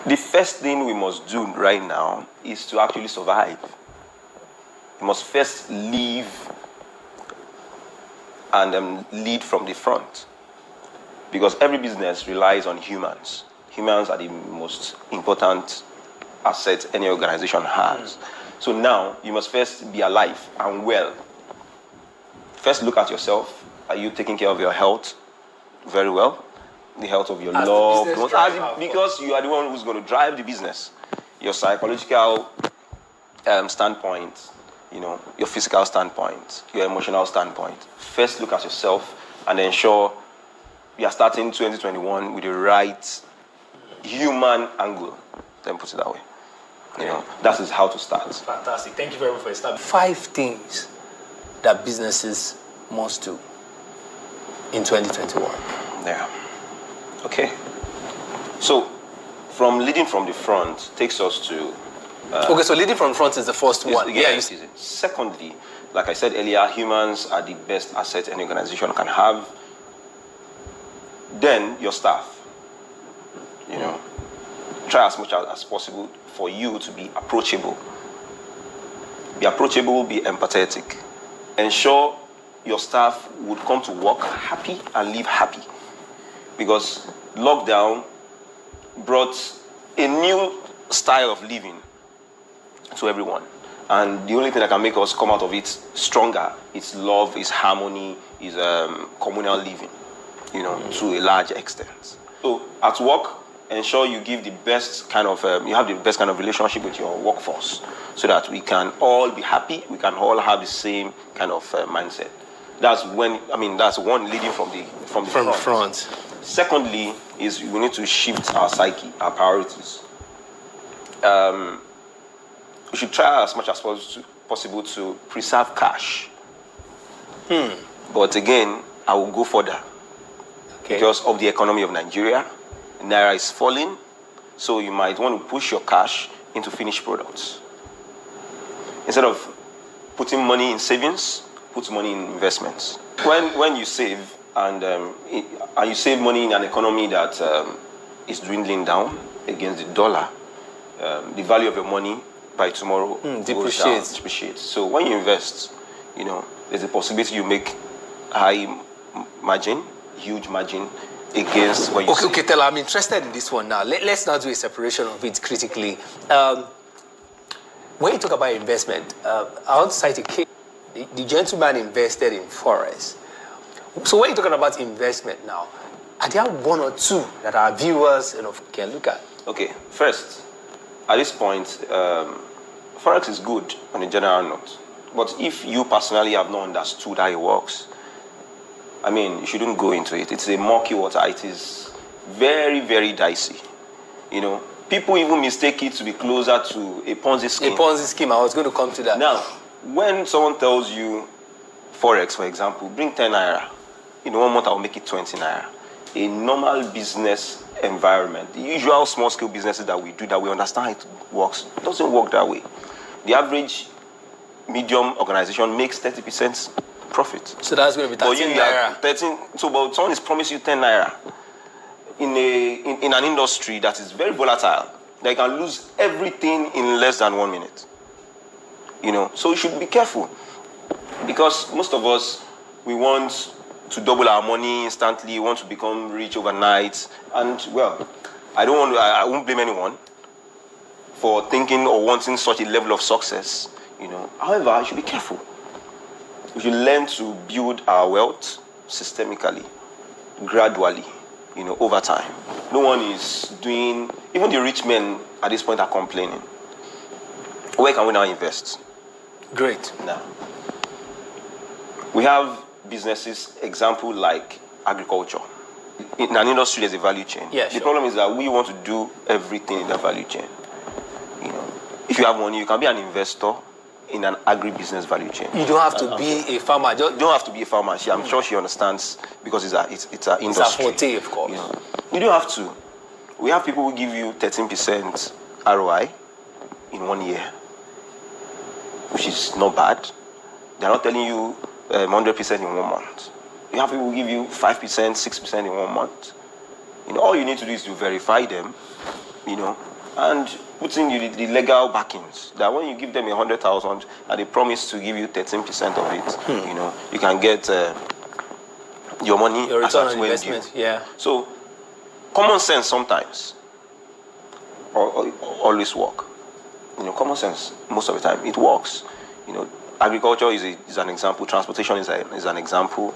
The first thing we must do right now is to actually survive. We must first live and lead from the front. Because every business relies on humans. Humans are the most important asset any organization has. So now, you must first be alive and well. First look at yourself. Are you taking care of your health very well? The health of your loved ones? Because you are the one who's going to drive the business. Your psychological standpoint, your physical standpoint, your emotional standpoint. First look at yourself and ensure you are starting 2021 with the right human angle. Let me put it that way. That is how to start. Fantastic. Thank you very much for starting. 5 things that businesses must do in 2021. Yeah. Okay. So, from leading from the front takes us to... okay, so leading from the front is the first one. Yeah, you see it. Secondly, like I said earlier, humans are the best asset any organization can have. Then, your staff. Try as much as possible for you to be approachable. Be approachable, be empathetic. Ensure your staff would come to work happy and live happy. Because lockdown brought a new style of living to everyone. And the only thing that can make us come out of it stronger is love, is harmony, is communal living, to a large extent. So at work, ensure you give the best kind of, you have the best kind of relationship with your workforce so that we can all be happy, we can all have the same kind of mindset. That's one leading from the front. Secondly, is we need to shift our psyche, our priorities. We should try as much as possible to preserve cash. But again, I will go further. Okay. Because of the economy of Nigeria, Naira is falling, so you might want to push your cash into finished products. Instead of putting money in savings, put money in investments. When you save, and you save money in an economy that is dwindling down against the dollar, the value of your money by tomorrow depreciates. So when you invest, there's a possibility you make high margin, huge margin against what you save. Okay, Tella, I'm interested in this one now. Let's now do a separation of it critically. When you talk about investment, I want to cite a case. The gentleman invested in forests. So when you're talking about investment now, are there one or two that our viewers can look at? Okay, first, at this point, Forex is good on a general note. But if you personally have not understood how it works, you shouldn't go into it. It's a murky water. It is very, very dicey. People even mistake it to be closer to a Ponzi scheme. A Ponzi scheme, I was going to come to that. Now, when someone tells you, Forex, for example, bring 10 naira, in 1 month I'll make it 20 naira. A normal business environment, the usual small-scale businesses that we do, that we understand how it works, doesn't work that way. The average medium organization makes 30% profit. So that's going to be 13 naira. But someone is promising you 10 naira in an industry that is very volatile. They can lose everything in less than 1 minute. So you should be careful, because most of us, we want to double our money instantly, want to become rich overnight, and I won't blame anyone for thinking or wanting such a level of success. However, I should be careful. We should learn to build our wealth systemically, gradually, over time. No one is doing, even the rich men at this point are complaining. Where can we now invest? Great. Now, we have businesses, example like agriculture. In an industry, there's a value chain. Yeah, the problem is that we want to do everything in the value chain. If you have money, you can be an investor in an agribusiness value chain. You don't have to be a farmer. You don't have to be a farmer. I'm sure she understands, because it's an industry. It's a forte, of course. You don't have to. We have people who give you 13% ROI in 1 year, which is not bad. They're not telling you 100% in 1 month. You have people who give you 5%, 6% in 1 month. All you need to do is to verify them, and putting you the legal backings that when you give them 100,000 and they promise to give you 13% of it, you can get your money Your as return at on when investment, due. yeah. So common sense sometimes always work. Common sense most of the time it works. Agriculture is an example. Transportation is an example.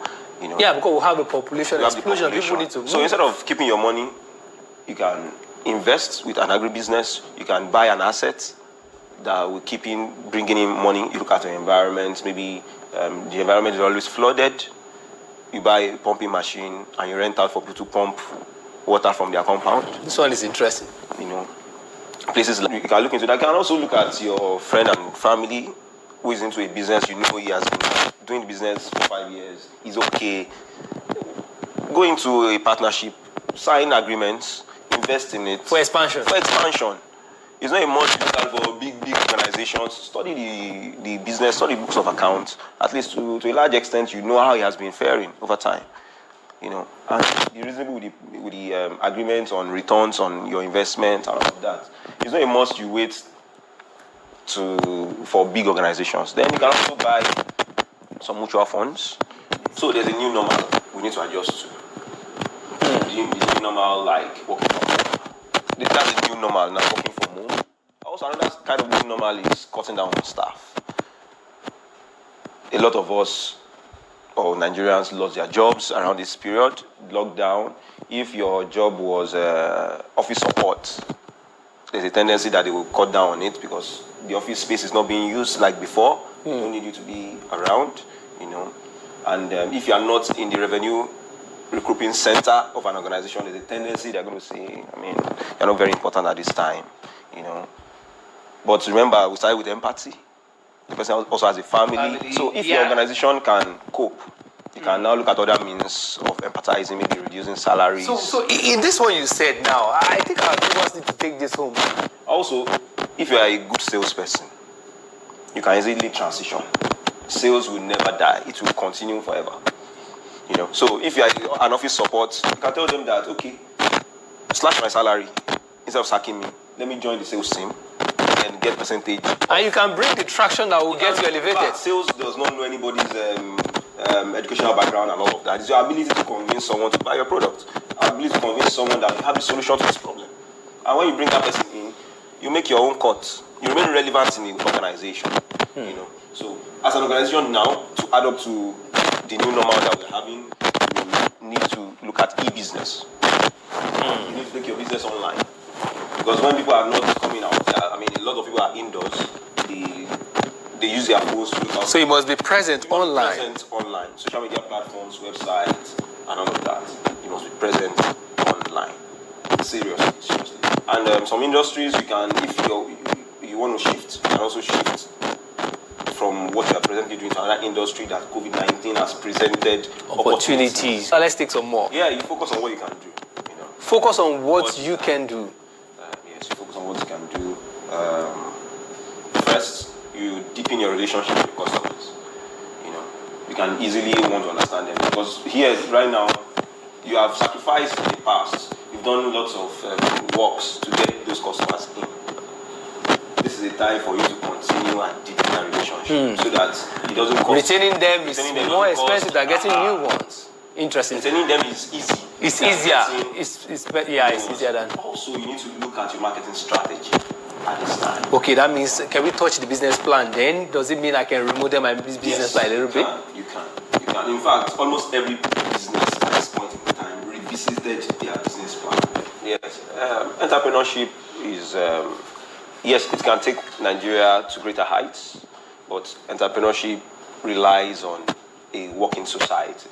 Yeah, because we have a population You have the explosion. population. People need to move. So instead of keeping your money, you can invest with an agribusiness. You can buy an asset that will bringing in money. You look at the environment. Maybe the environment is always flooded. You buy a pumping machine and you rent out for people to pump water from their compound. This one is interesting. Places like you can look into that. You can also look at your friend and family who is into a business. He has been doing the business for 5 years. He's okay. Go into a partnership, sign agreements, invest in it. For expansion. It's not a must for big organizations. Study the business, study books of accounts. At least to a large extent, you know how it has been faring over time. And be reasonable with the agreements on returns on your investment and all of that. It's not a must you wait for big organizations. Then you can also buy some mutual funds. So there's a new normal we need to adjust to. The new normal, like working from home. That's the new normal now, working from home. Also, another kind of new normal is cutting down on staff. A lot of us or Nigerians lost their jobs around this period, lockdown. If your job was office support, there's a tendency that they will cut down on it because the office space is not being used like before. They don't need you to be around, And if you are not in the revenue recruiting center of an organization, there's a tendency they're going to say, you're not very important at this time, But remember, we started with empathy. The person also has a family. So if your organization can cope, you can now look at other means of empathizing, maybe reducing salaries. So in this one you said now, I think our viewers need to take this home. Also, if you are a good salesperson, you can easily transition. Sales will never die. It will continue forever. So if you are an office support, you can tell them that, okay, slash my salary instead of sacking me. Let me join the sales team and get percentage. And you can bring the traction that will get you elevated. Sales does not know anybody's educational background and all of that. It's your ability to convince someone to buy your product. Ability to convince someone that you have a solution to this problem. And when you bring that person in, you make your own cut. You remain relevant in the organization. So as an organization now, to add up to the new normal that we're having, you need to look at e-business. You need to take your business online. Because when people are not coming out, a lot of people are indoors, they use their phones to look out. So you must be present online. Social media platforms, websites, and all of that. You must be present online. Seriously. And some industries, you can, if you want to shift, you can also shift from what you are presently doing to another industry that COVID-19 has presented opportunities. So let's take some more. Yeah, you focus on what you can do. Focus on what you can do. Yes, you focus on what you can do. First, you deepen your relationship with customers. You can easily want to understand them because here, right now, you have sacrificed in the past. You've done lots of works to get those customers in. This is a time for you to continue and deepen that relationship so that it doesn't cost. Retaining them is more expensive than getting new ones. Interesting. Retaining them is easy. It's easier. It's easier than. Also, you need to look at your marketing strategy at this time. Okay, that means can we touch the business plan then? Does it mean I can remodel my business plan a little bit? You can. In fact, almost every business at this point in time revisited their business plan. Yes. Entrepreneurship is, yes, it can take Nigeria to greater heights, but entrepreneurship relies on a working society.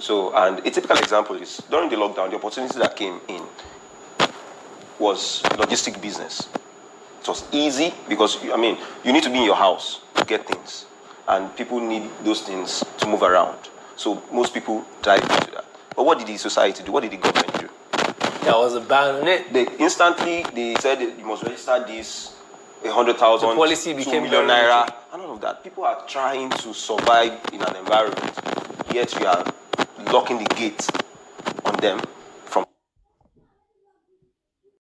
So, and a typical example is during the lockdown, the opportunity that came in was logistic business. It was easy because you need to be in your house to get things, and people need those things to move around. So most people dive into that. But what did the society do? What did the government do? There was a ban on it. They said you must register this 100,000, the policy became 2 million naira, and all of that. People are trying to survive in an environment, yet we are locking the gate on them